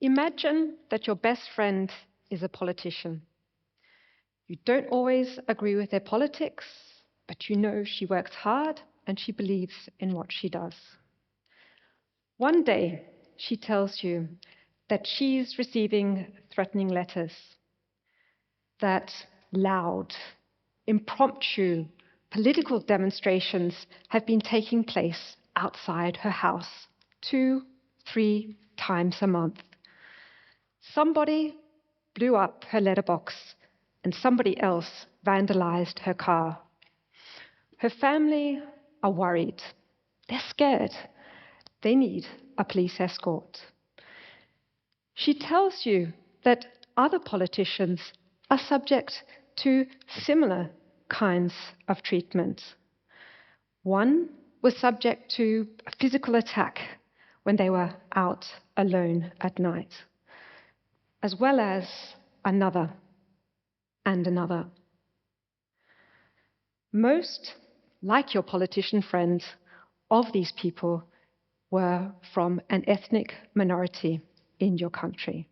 Imagine that your best friend is a politician. You don't always agree with their politics, but you know she works hard and she believes in what she does. One day, she tells you that she's receiving threatening letters, that loud, impromptu political demonstrations have been taking place outside her house 2, 3 times a month. Somebody blew up her letterbox and somebody else vandalized her car. Her family are worried. They're scared. They need a police escort. She tells you that other politicians are subject to similar kinds of treatment. One was subject to a physical attack when they were out alone at night, as well as another and another. Most, like your politician friend, of these people were from an ethnic minority in your country.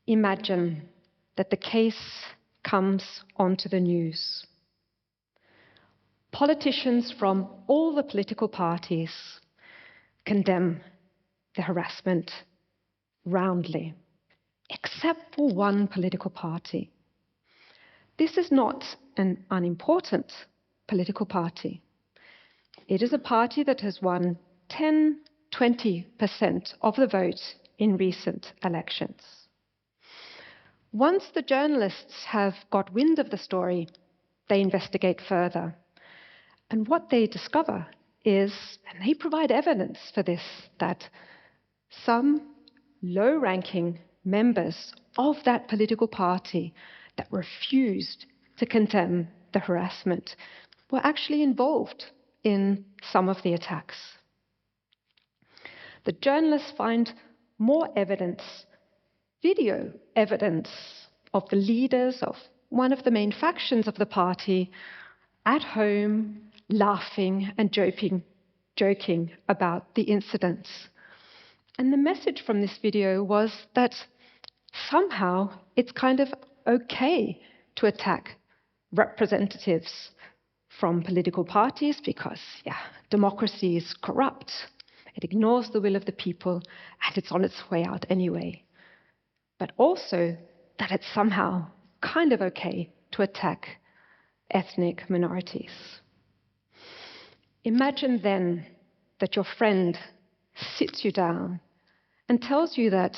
Imagine that the case comes onto the news. Politicians from all the political parties condemn the harassment roundly, except for one political party. This is not an unimportant political party. It is a party that has won 10–20% of the vote in recent elections. Once the journalists have got wind of the story, they investigate further. And what they discover is, and they provide evidence for this, that some low-ranking members of that political party that refused to condemn the harassment were actually involved in some of the attacks. The journalists find more evidence, video evidence, of the leaders of one of the main factions of the party at home, laughing and joking about the incidents. And the message from this video was that somehow it's kind of okay to attack representatives from political parties because, democracy is corrupt. It ignores the will of the people and it's on its way out anyway. But also that it's somehow kind of okay to attack ethnic minorities. Imagine then that your friend sits you down and tells you that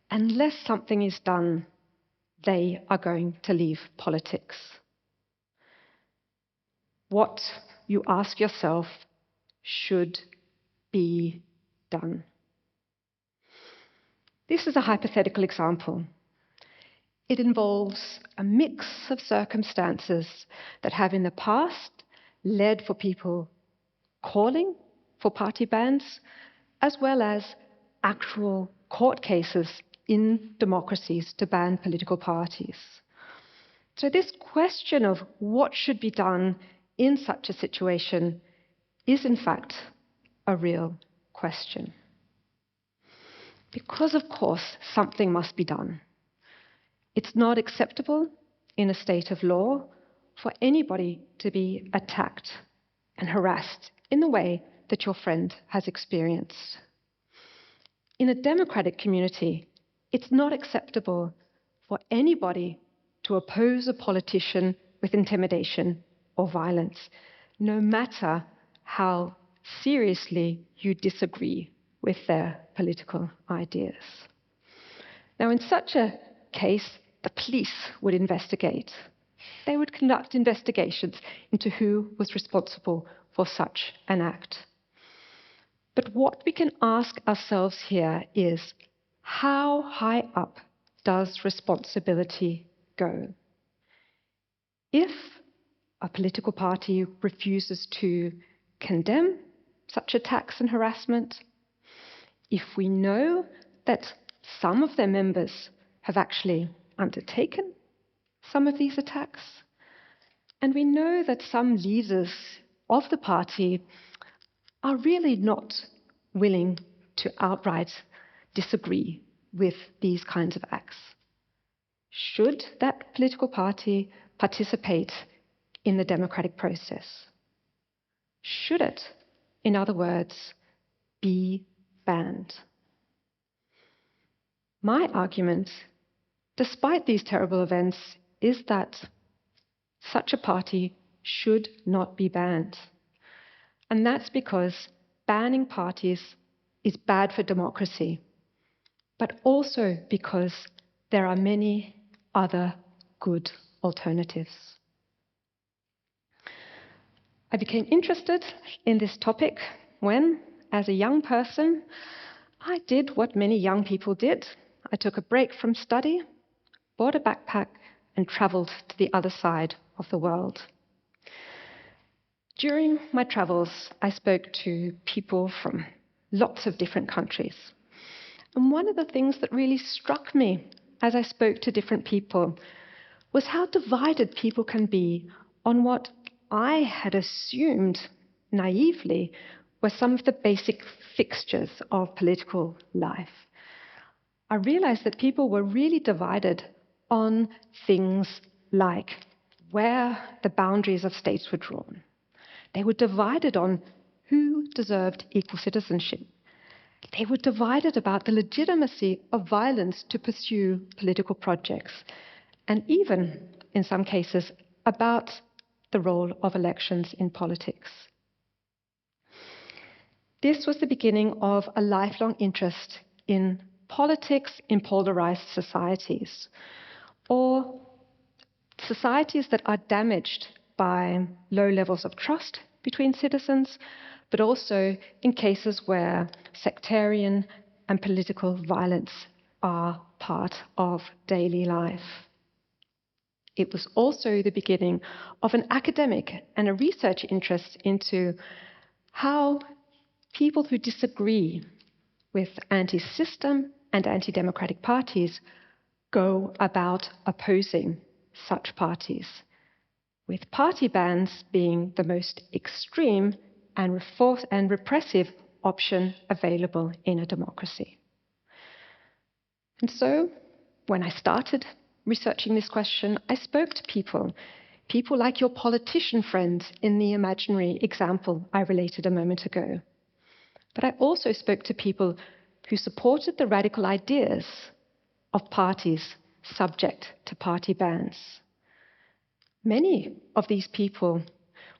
unless something is done, they are going to leave politics. What, you ask yourself, should be done? This is a hypothetical example. It involves a mix of circumstances that have in the past led for people calling for party bans, as well as actual court cases in democracies to ban political parties. So this question of what should be done in such a situation is in fact a real question. Because of course something must be done. It's not acceptable in a state of law for anybody to be attacked and harassed in the way that your friend has experienced. In a democratic community, it's not acceptable for anybody to oppose a politician with intimidation or violence, no matter how seriously you disagree with their political ideas. Now, in such a case, the police would investigate. They would conduct investigations into who was responsible for such an act. But what we can ask ourselves here is, how high up does responsibility go? If a political party refuses to condemn such attacks and harassment, if we know that some of their members have actually undertaken some of these attacks, and we know that some leaders of the party are really not willing to outright disagree with these kinds of acts? Should that political party participate in the democratic process? Should it, in other words, be banned? My argument, despite these terrible events, is that such a party should not be banned. And that's because banning parties is bad for democracy, but also because there are many other good alternatives. I became interested in this topic when, as a young person, I did what many young people did. I took a break from study, bought a backpack, and traveled to the other side of the world. During my travels, I spoke to people from lots of different countries. And one of the things that really struck me as I spoke to different people was how divided people can be on what I had assumed naively were some of the basic fixtures of political life. I realized that people were really divided on things like where the boundaries of states were drawn. They were divided on who deserved equal citizenship. They were divided about the legitimacy of violence to pursue political projects, and even, in some cases, about the role of elections in politics. This was the beginning of a lifelong interest in politics in polarized societies, or societies that are damaged by low levels of trust between citizens, but also in cases where sectarian and political violence are part of daily life. It was also the beginning of an academic and a research interest into how people who disagree with anti-system and anti-democratic parties go about opposing such parties, with party bans being the most extreme and repressive option available in a democracy. And so, when I started researching this question, I spoke to people like your politician friends in the imaginary example I related a moment ago. But I also spoke to people who supported the radical ideas of parties subject to party bans. Many of these people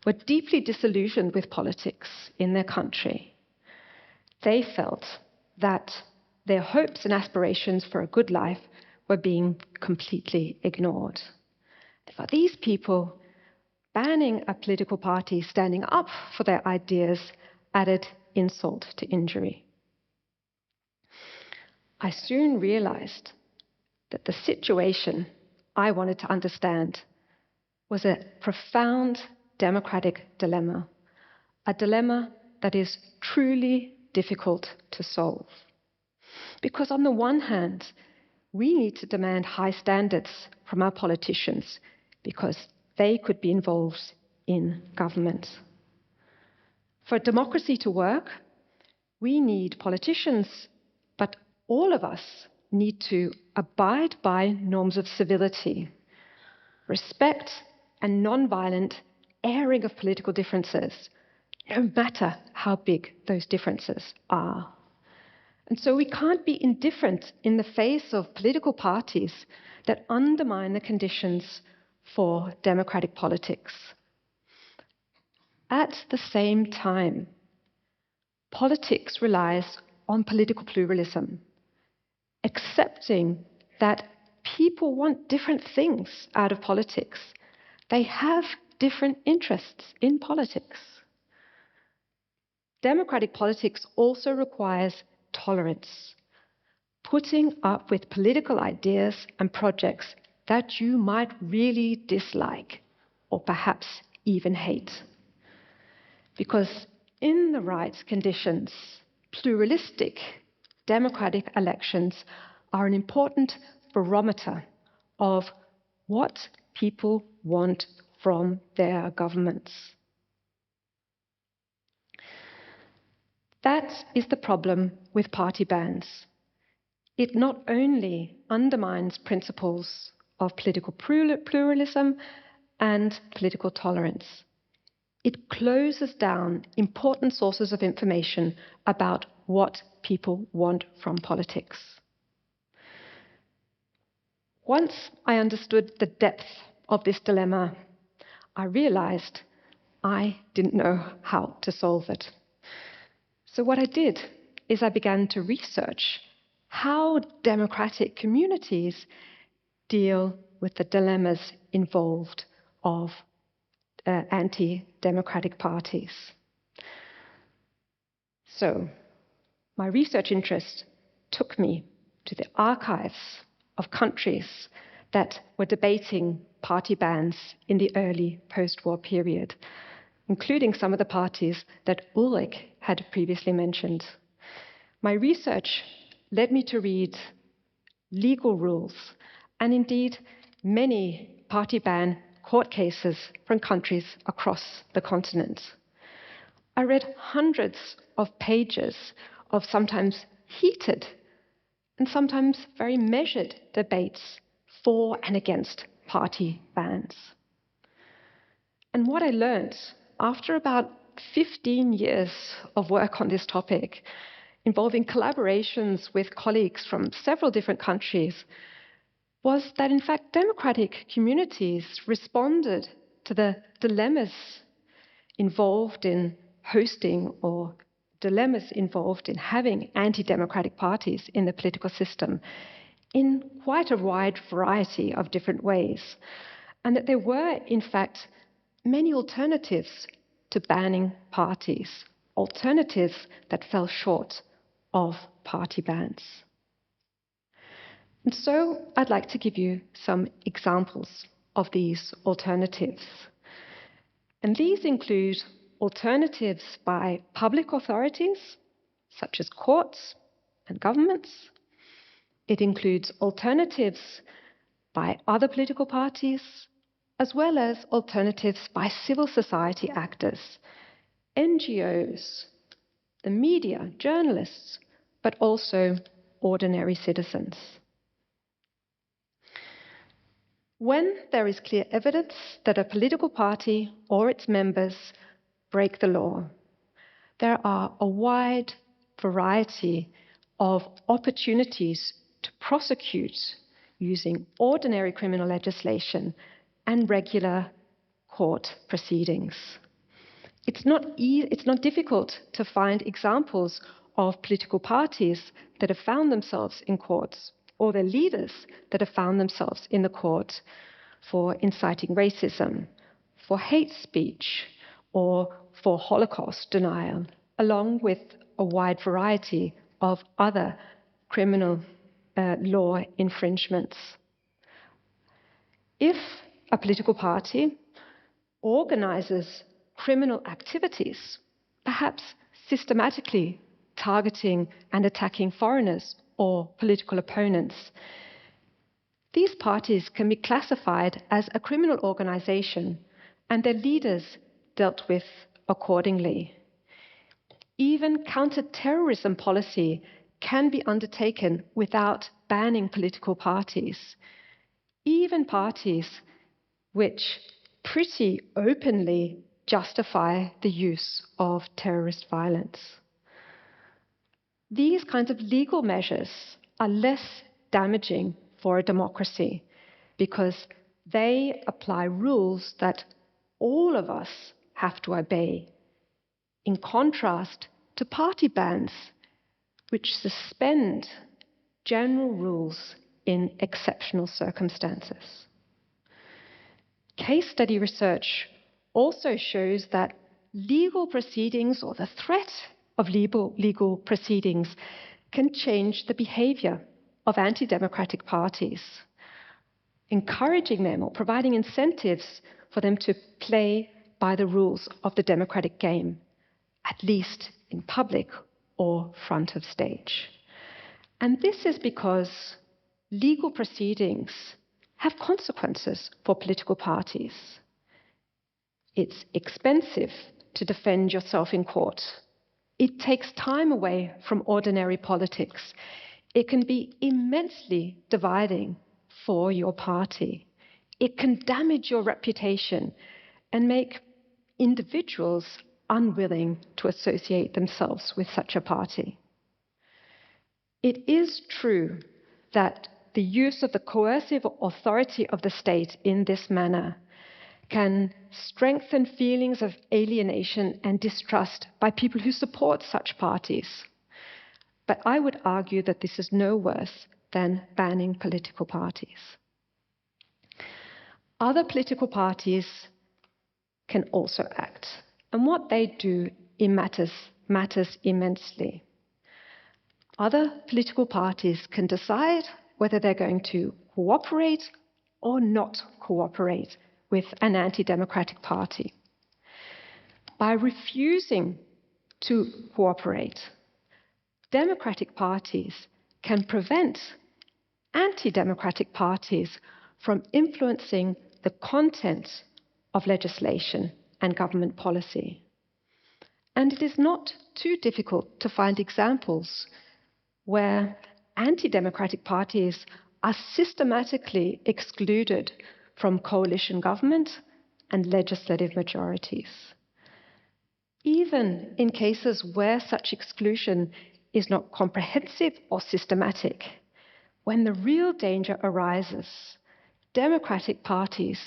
were deeply disillusioned with politics in their country. They felt that their hopes and aspirations for a good life were being completely ignored. For these people, banning a political party standing up for their ideas added insult to injury. I soon realized that the situation I wanted to understand was a profound democratic dilemma, a dilemma that is truly difficult to solve. Because on the one hand, we need to demand high standards from our politicians because they could be involved in government. For democracy to work, we need politicians, but all of us need to abide by norms of civility, respect and non-violent airing of political differences, no matter how big those differences are. And so we can't be indifferent in the face of political parties that undermine the conditions for democratic politics. At the same time, politics relies on political pluralism, accepting that people want different things out of politics. They have different interests in politics. Democratic politics also requires tolerance, putting up with political ideas and projects that you might really dislike or perhaps even hate. Because in the right conditions, pluralistic democratic elections are an important barometer of what people want from their governments. That is the problem with party bans. It not only undermines principles of political pluralism and political tolerance, it closes down important sources of information about what people want from politics. Once I understood the depth of this dilemma, I realized I didn't know how to solve it. So what I did is I began to research how democratic communities deal with the dilemmas involved of anti-democratic parties. So my research interest took me to the archives of countries that were debating party bans in the early post-war period, including some of the parties that Ulrich had previously mentioned. My research led me to read legal rules and indeed many party ban court cases from countries across the continent. I read hundreds of pages of sometimes heated and sometimes very measured debates for and against party bans. And what I learned after about 15 years of work on this topic, involving collaborations with colleagues from several different countries, was that in fact democratic communities responded to the dilemmas involved in hosting or dilemmas involved in having anti-democratic parties in the political system in quite a wide variety of different ways, and that there were in fact many alternatives to banning parties, alternatives that fell short of party bans. And so I'd like to give you some examples of these alternatives. And these include alternatives by public authorities, such as courts and governments. It includes alternatives by other political parties, as well as alternatives by civil society actors, NGOs, the media, journalists, but also ordinary citizens. When there is clear evidence that a political party or its members break the law, there are a wide variety of opportunities to prosecute using ordinary criminal legislation and regular court proceedings. It's not difficult to find examples of political parties that have found themselves in courts, or their leaders that have found themselves in the court for inciting racism, for hate speech, or for Holocaust denial, along with a wide variety of other criminal law infringements. If a political party organizes criminal activities, perhaps systematically targeting and attacking foreigners or political opponents, these parties can be classified as a criminal organization and their leaders dealt with accordingly. Even counter-terrorism policy can be undertaken without banning political parties, even parties which pretty openly justify the use of terrorist violence. These kinds of legal measures are less damaging for a democracy because they apply rules that all of us have to obey, in contrast to party bans, which suspend general rules in exceptional circumstances. Case study research also shows that legal proceedings or the threat of legal proceedings can change the behavior of anti-democratic parties, encouraging them or providing incentives for them to play by the rules of the democratic game, at least in public or front of stage. And this is because legal proceedings have consequences for political parties. It's expensive to defend yourself in court. It takes time away from ordinary politics. It can be immensely dividing for your party. It can damage your reputation and make individuals unwilling to associate themselves with such a party. It is true that the use of the coercive authority of the state in this manner can strengthen feelings of alienation and distrust by people who support such parties. But I would argue that this is no worse than banning political parties. Other political parties can also act, and what they do matters immensely. Other political parties can decide whether they're going to cooperate or not cooperate with an anti-democratic party. By refusing to cooperate, democratic parties can prevent anti-democratic parties from influencing the content of legislation and government policy. And it is not too difficult to find examples where anti-democratic parties are systematically excluded from coalition government and legislative majorities. Even in cases where such exclusion is not comprehensive or systematic, when the real danger arises, democratic parties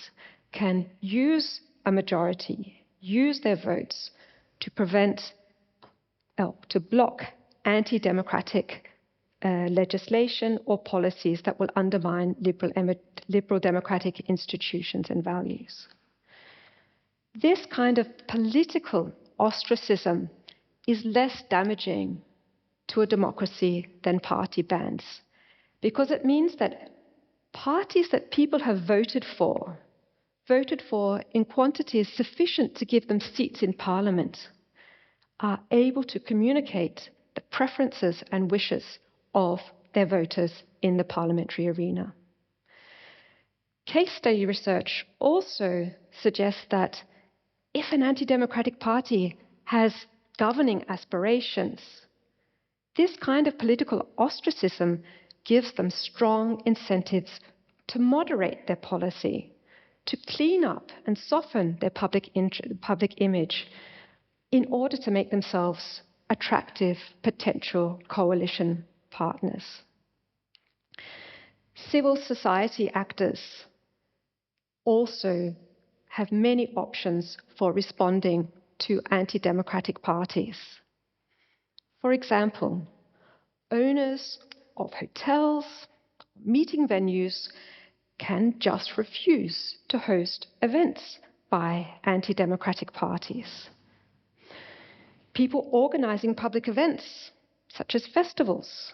can use a majority, use their votes to block anti-democratic legislation or policies that will undermine liberal democratic institutions and values. This kind of political ostracism is less damaging to a democracy than party bans, because it means that parties that people have voted for in quantities sufficient to give them seats in parliament, are able to communicate the preferences and wishes of their voters in the parliamentary arena. Case study research also suggests that if an anti-democratic party has governing aspirations, this kind of political ostracism gives them strong incentives to moderate their policy, to clean up and soften their public image in order to make themselves attractive potential coalition partners. Civil society actors also have many options for responding to anti-democratic parties. For example, owners of hotels, meeting venues can just refuse to host events by anti-democratic parties. People organizing public events, such as festivals,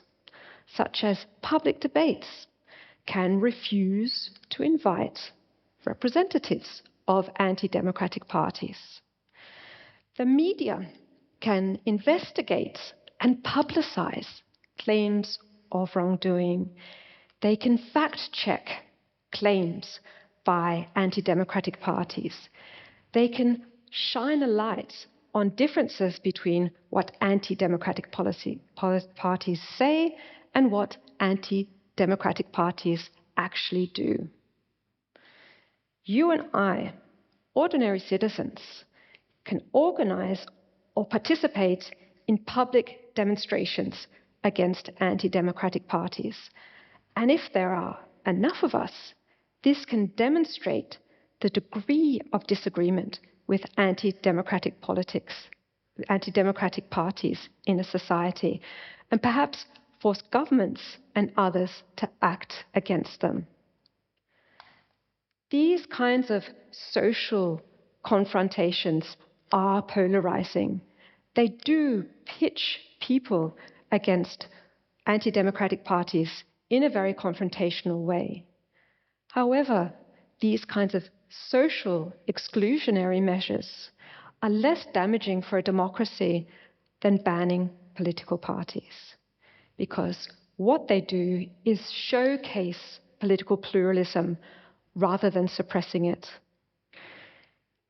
such as public debates, can refuse to invite representatives of anti-democratic parties. The media can investigate and publicize claims of wrongdoing. They can fact-check claims by anti-democratic parties. They can shine a light on differences between what anti-democratic parties say and what anti-democratic parties actually do. You and I, ordinary citizens, can organize or participate in public demonstrations against anti-democratic parties. And if there are enough of us, this can demonstrate the degree of disagreement with anti-democratic parties in a society, and perhaps force governments and others to act against them. These kinds of social confrontations are polarizing. They do pitch people against anti-democratic parties in a very confrontational way. However, these kinds of social exclusionary measures are less damaging for a democracy than banning political parties, because what they do is showcase political pluralism rather than suppressing it.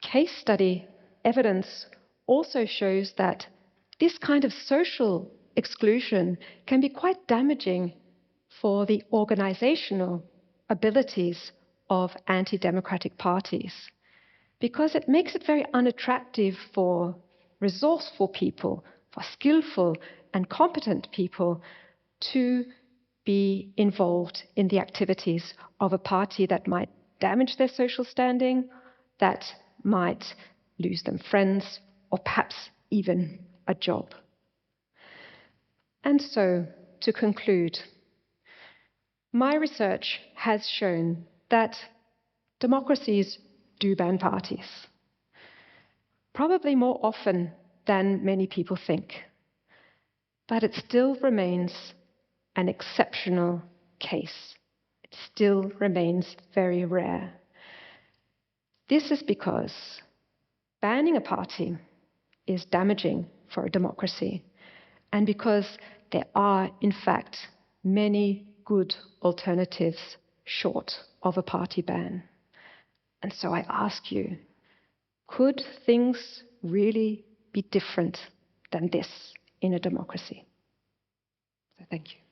Case study evidence also shows that this kind of social exclusion can be quite damaging for the organizational abilities of anti-democratic parties, because it makes it very unattractive for resourceful people, for skillful and competent people to be involved in the activities of a party that might damage their social standing, that might lose them friends, or perhaps even a job. And so, to conclude, my research has shown that democracies do ban parties, probably more often than many people think, but it still remains an exceptional case. It still remains very rare. This is because banning a party is damaging for a democracy, and because there are, in fact, many good alternatives short of a party ban. And so I ask you, could things really be different than this in a democracy? So thank you.